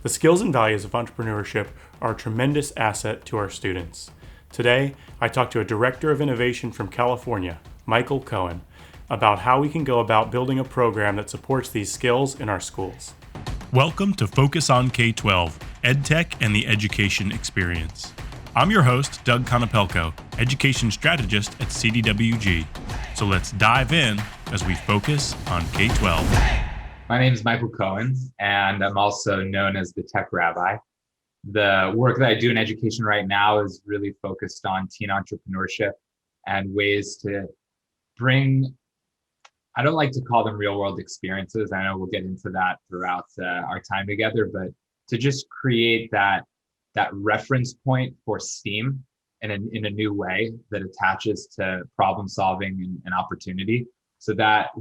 The skills and values of entrepreneurship are a tremendous asset to our students. Today, I talked to a director of innovation from California, Michael Cohen, about how we can go about building a program that supports these skills in our schools. Welcome to Focus on K-12, EdTech and the Education Experience. I'm your host, Doug Konopelko, Education Strategist at CDWG. So let's dive in as we focus on K-12. My name is Michael Cohen, and I'm also known as the Tech Rabbi. The work that I do in education right now is really focused on teen entrepreneurship and ways to bring, I don't like to call them real world experiences. I know we'll get into that throughout our time together, but to just create that reference point for STEAM in a new way that attaches to problem solving and opportunity. So that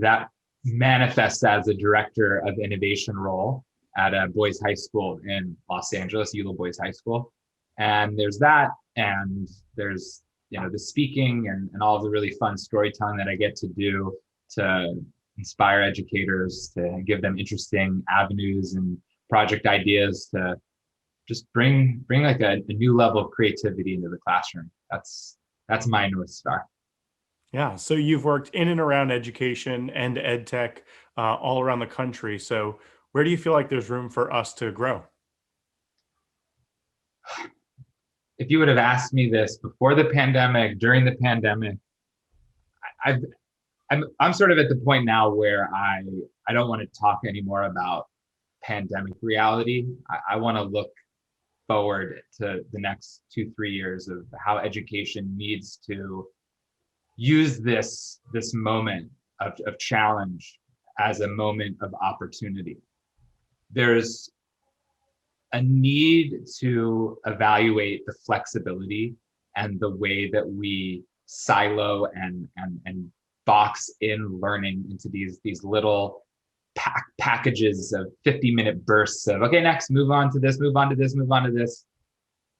manifests as a director of innovation role at a boys high school in Los Angeles, Eula Boys High School. And there's that, and there's the speaking and all of the really fun storytelling that I get to do to inspire educators, to give them interesting avenues and project ideas to just bring like a new level of creativity into the classroom. That's my North Star. Yeah, so you've worked in and around education and ed tech all around the country. So where do you feel like there's room for us to grow? If you would have asked me this before the pandemic, during the pandemic, I'm sort of at the point now where I don't want to talk anymore about pandemic reality. I want to look forward to the next 2-3 years of how education needs to use this moment of challenge as a moment of opportunity. There's a need to evaluate the flexibility and the way that we silo and box in learning into these little packages of 50-minute bursts of, okay, next, move on to this, move on to this, move on to this.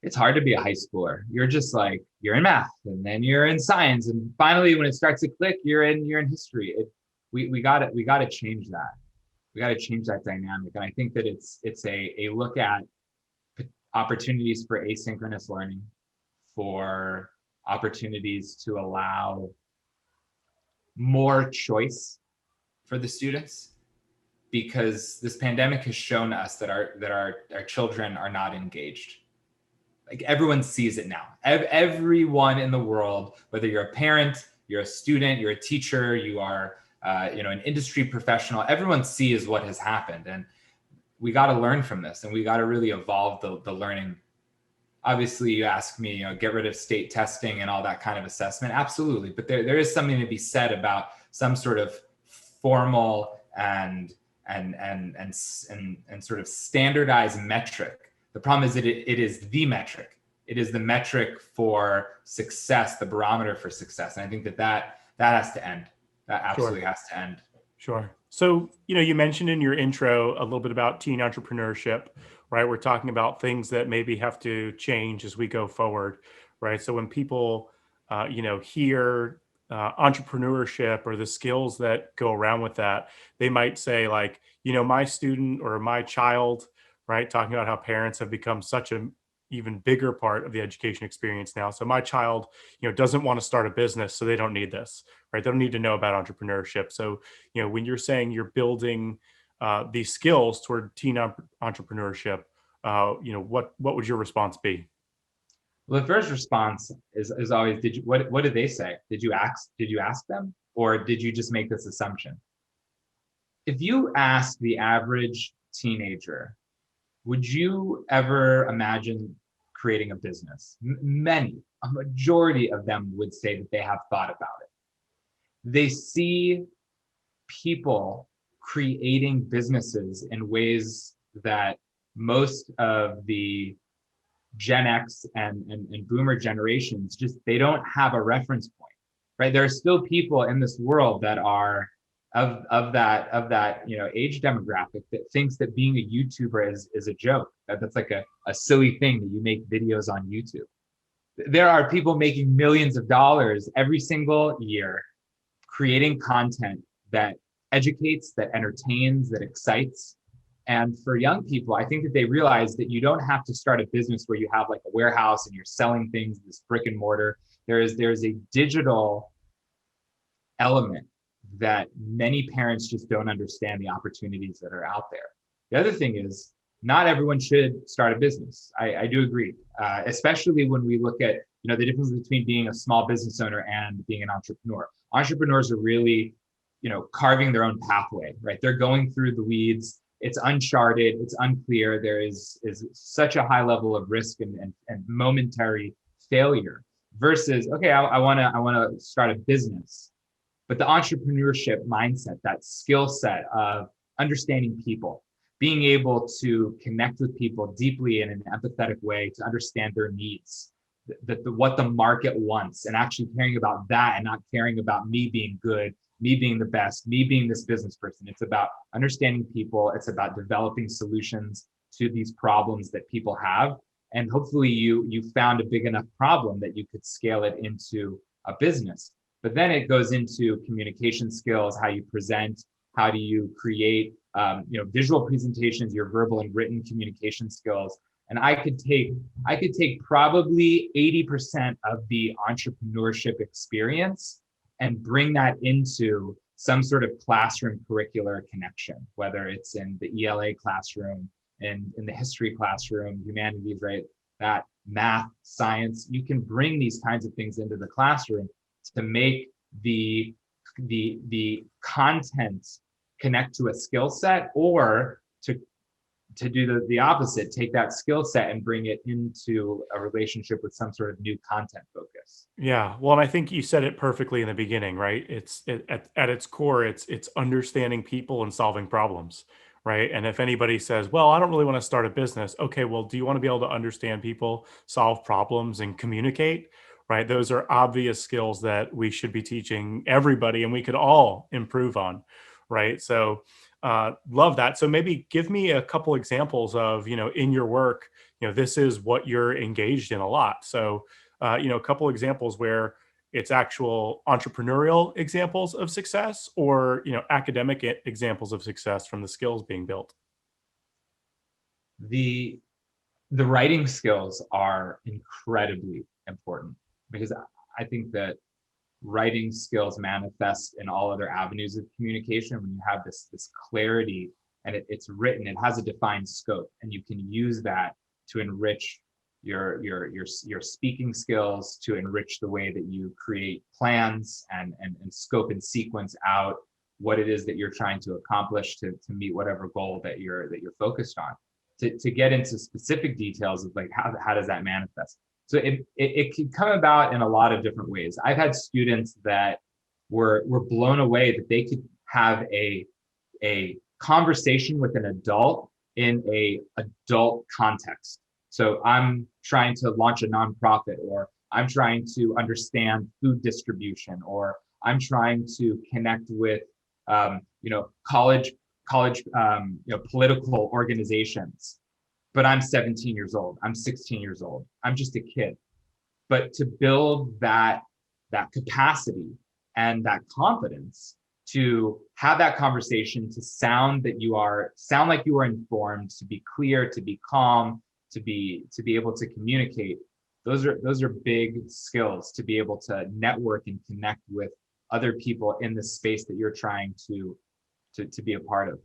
It's hard to be a high schooler. You're just like, you're in math, and then you're in science, and finally, when it starts to click, you're in history. We got to change that. We got to change that dynamic, and I think that it's a look at opportunities for asynchronous learning, for opportunities to allow more choice for the students, because this pandemic has shown us that our children are not engaged. Like, everyone sees it now. Everyone in the world, whether you're a parent, you're a student, you're a teacher, you are an industry professional, everyone sees what has happened. And we got to learn from this, and we got to really evolve the learning. Obviously, you ask me, get rid of state testing and all that kind of assessment. Absolutely. But there is something to be said about some sort of formal and sort of standardized metric. The problem is that it is the metric. It is the metric for success, the barometer for success. And I think that has to end. That absolutely has to end. Sure. So, you mentioned in your intro a little bit about teen entrepreneurship, right? We're talking about things that maybe have to change as we go forward, right? So when people, hear entrepreneurship or the skills that go around with that, they might say like, my student or my child, right? Talking about how parents have become such an even bigger part of the education experience now. So my child, doesn't want to start a business, so they don't need this, right? They don't need to know about entrepreneurship. So, when you're saying you're building these skills toward teen entrepreneurship, what would your response be? Well, the first response is always, what did they say? Did you ask them, or did you just make this assumption? If you ask the average teenager, would you ever imagine creating a business? A majority of them would say that they have thought about it. They see people creating businesses in ways that most of the Gen X and Boomer generations they don't have a reference point, right? There are still people in this world that are of that age demographic that thinks that being a YouTuber is a joke. That's like a silly thing that you make videos on YouTube. There are people making millions of dollars every single year creating content that educates, that entertains, that excites, And for young people, I think that they realize that you don't have to start a business where you have like a warehouse and you're selling things, this brick and mortar. There's a digital element that many parents just don't understand the opportunities that are out there. The other thing is, not everyone should start a business. I do agree, especially when we look at the difference between being a small business owner and being an entrepreneur. Entrepreneurs are really carving their own pathway, right? They're going through the weeds. It's uncharted. It's unclear. There is such a high level of risk and momentary failure. Versus, okay, I want to start a business. But the entrepreneurship mindset, that skill set of understanding people, being able to connect with people deeply in an empathetic way to understand their needs, what the market wants, and actually caring about that and not caring about me being good, me being the best, me being this business person. It's about understanding people. It's about developing solutions to these problems that people have. And hopefully you found a big enough problem that you could scale it into a business. But then it goes into communication skills, how you present, how do you create visual presentations, your verbal and written communication skills. And I could take probably 80% of the entrepreneurship experience and bring that into some sort of classroom curricular connection, whether it's in the ELA classroom, and in the history classroom, humanities, right? That math, science, you can bring these kinds of things into the classroom to make the content connect to a skill set, or to do the opposite, take that skill set and bring it into a relationship with some sort of new content focus. Yeah, well, and I think you said it perfectly in the beginning, right? At its core, it's understanding people and solving problems, right? And if anybody says, "Well, I don't really want to start a business," okay, well, do you want to be able to understand people, solve problems, and communicate? Right? Those are obvious skills that we should be teaching everybody, and we could all improve on, right? So, love that. So maybe give me a couple examples of, in your work, this is what you're engaged in a lot. So a couple examples where it's actual entrepreneurial examples of success, or academic examples of success from the skills being built. The writing skills are incredibly important, because I think that writing skills manifest in all other avenues of communication when you have this clarity, and it's written, it has a defined scope, and you can use that to enrich your speaking skills, to enrich the way that you create plans and scope and sequence out what it is that you're trying to accomplish to meet whatever goal that you're focused on. To get into specific details of like how does that manifest. So it can come about in a lot of different ways. I've had students that were blown away that they could have a conversation with an adult in a adult context. So I'm trying to launch a nonprofit, or I'm trying to understand food distribution, or I'm trying to connect with college political organizations. But I'm 17 years old. I'm 16 years old. I'm just a kid. But to build that capacity and that confidence to have that conversation, to sound like you are informed, to be clear, to be calm, to be able to communicate. Those are big skills to be able to network and connect with other people in the space that you're trying to be a part of.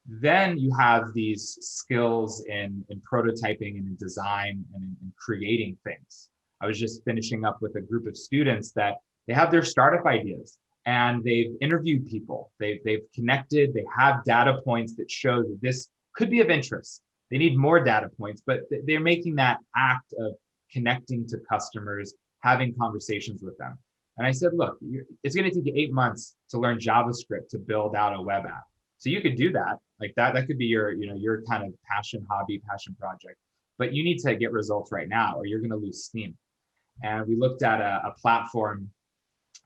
Then you have these skills in prototyping and in design and in creating things. I was just finishing up with a group of students that they have their startup ideas, and they've interviewed people. They've connected. They have data points that show that this could be of interest. They need more data points, but they're making that act of connecting to customers, having conversations with them. And I said, look, it's going to take you 8 months to learn JavaScript to build out a web app. So you could do that. Like that could be your kind of passion project. But you need to get results right now, or you're going to lose steam. And we looked at a platform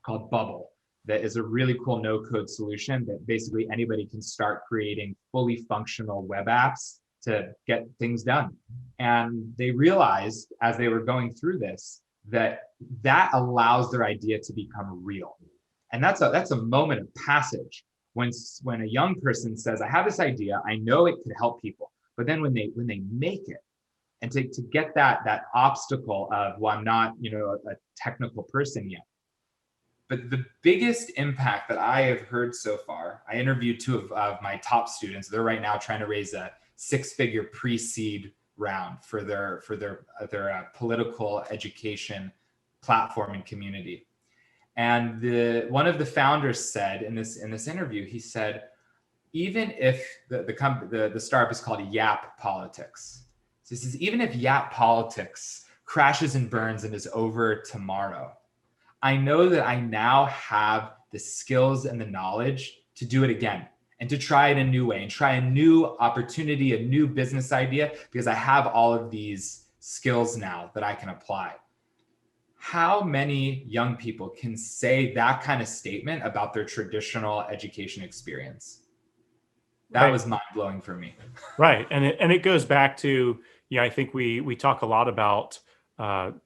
called Bubble that is a really cool no-code solution that basically anybody can start creating fully functional web apps to get things done. And they realized as they were going through this that allows their idea to become real. And that's a moment of passage when a young person says, I have this idea, I know it could help people, but then when they make it, and to get that obstacle of, well, I'm not, a technical person yet. But the biggest impact that I have heard so far, I interviewed two of my top students. They're right now trying to raise a 6-figure pre-seed round for their political education platform and community. And one of the founders said in this interview, he said, even if the startup is called Yap Politics. So he says, even if Yap Politics crashes and burns and is over tomorrow, I know that I now have the skills and the knowledge to do it again and to try it a new way and try a new opportunity, a new business idea, because I have all of these skills now that I can apply. How many young people can say that kind of statement about their traditional education experience? That was mind-blowing for me. Right. And it goes back to, I think we talk a lot about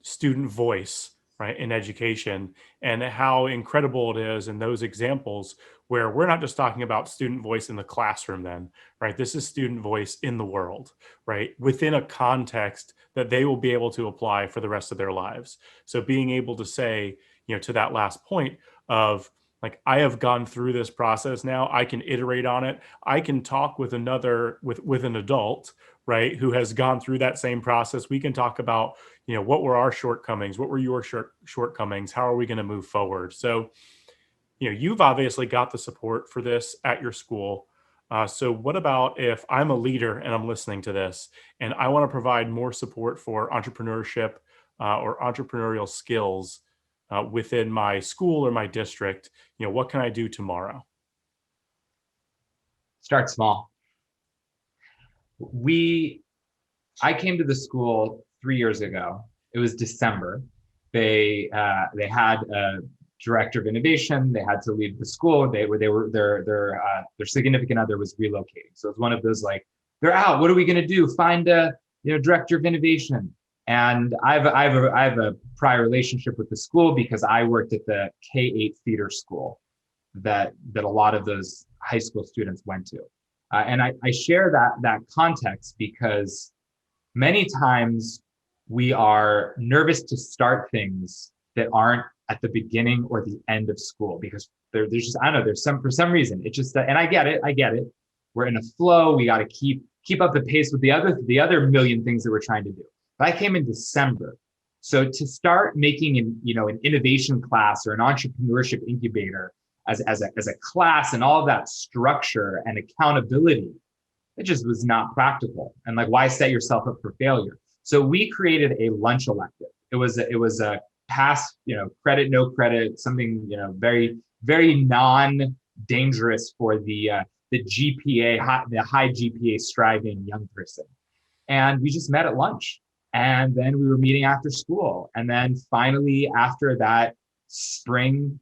student voice, right, in education, and how incredible it is in those examples where we're not just talking about student voice in the classroom then, right? This is student voice in the world, right? Within a context that they will be able to apply for the rest of their lives. So being able to say, to that last point of, like, I have gone through this process now, I can iterate on it. I can talk with an adult, right, who has gone through that same process. We can talk about, what were our shortcomings? What were your shortcomings? How are we going to move forward? So, you've obviously got the support for this at your school. So what about if I'm a leader and I'm listening to this and I want to provide more support for entrepreneurship or entrepreneurial skills within my school or my district? What can I do tomorrow? Start small. I came to the school 3 years ago. It was December. They had a director of innovation. They had to leave the school. Their significant other was relocating. So it's one of those, like, they're out. What are we going to do? Find a director of innovation. And I have a prior relationship with the school because I worked at the K-8 theater school that a lot of those high school students went to. And I share that context because many times we are nervous to start things that aren't at the beginning or the end of school because there's just, I don't know, for some reason, it's just, and I get it. We're in a flow. We got to keep up the pace with the other million things that we're trying to do. But I came in December. So to start making an innovation class or an entrepreneurship incubator as a class and all of that structure and accountability, it just was not practical. And, like, why set yourself up for failure? So we created a lunch elective. It was a pass, credit, no credit, something, very, very non-dangerous for the GPA, the high GPA striving young person. And we just met at lunch. And then we were meeting after school. And then finally, after that spring,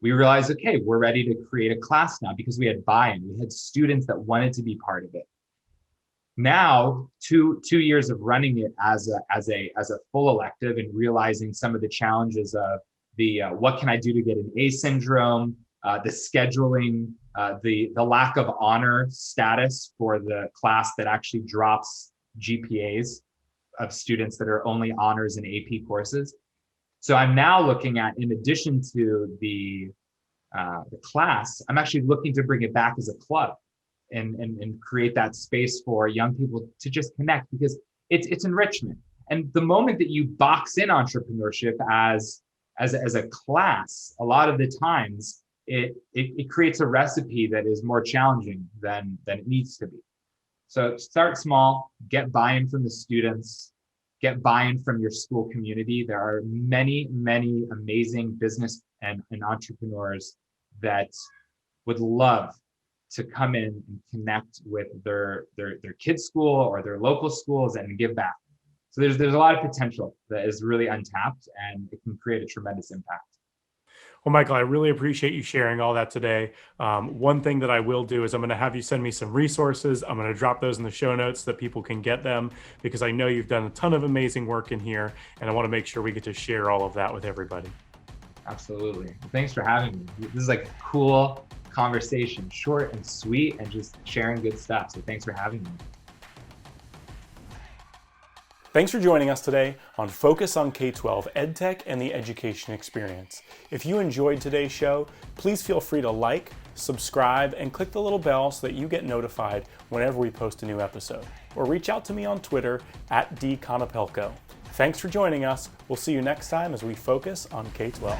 we realized, okay, we're ready to create a class now because we had buy-in. We had students that wanted to be part of it. Now, two years of running it as a full elective and realizing some of the challenges of the what can I do to get an A syndrome, the scheduling, the lack of honor status for the class that actually drops GPAs of students that are only honors and AP courses. So I'm now looking at, in addition to the class, I'm actually looking to bring it back as a club and create that space for young people to just connect because it's enrichment. And the moment that you box in entrepreneurship as a class, a lot of the times it creates a recipe that is more challenging than it needs to be. So start small, get buy-in from the students, get buy-in from your school community. There are many, many amazing business and entrepreneurs that would love to come in and connect with their kids' school or their local schools and give back. So there's a lot of potential that is really untapped, and it can create a tremendous impact. Well, Michael, I really appreciate you sharing all that today. One thing that I will do is I'm going to have you send me some resources. I'm going to drop those in the show notes so that people can get them because I know you've done a ton of amazing work in here, and I want to make sure we get to share all of that with everybody. Absolutely. Thanks for having me. This is like cool conversation, short and sweet, and just sharing good stuff. So thanks for having me. Thanks for joining us today on Focus on K-12 EdTech and the Education Experience. If you enjoyed today's show, please feel free to like, subscribe, and click the little bell so that you get notified whenever we post a new episode. Or reach out to me on Twitter @dconopelco. Thanks for joining us. We'll see you next time as we focus on K-12.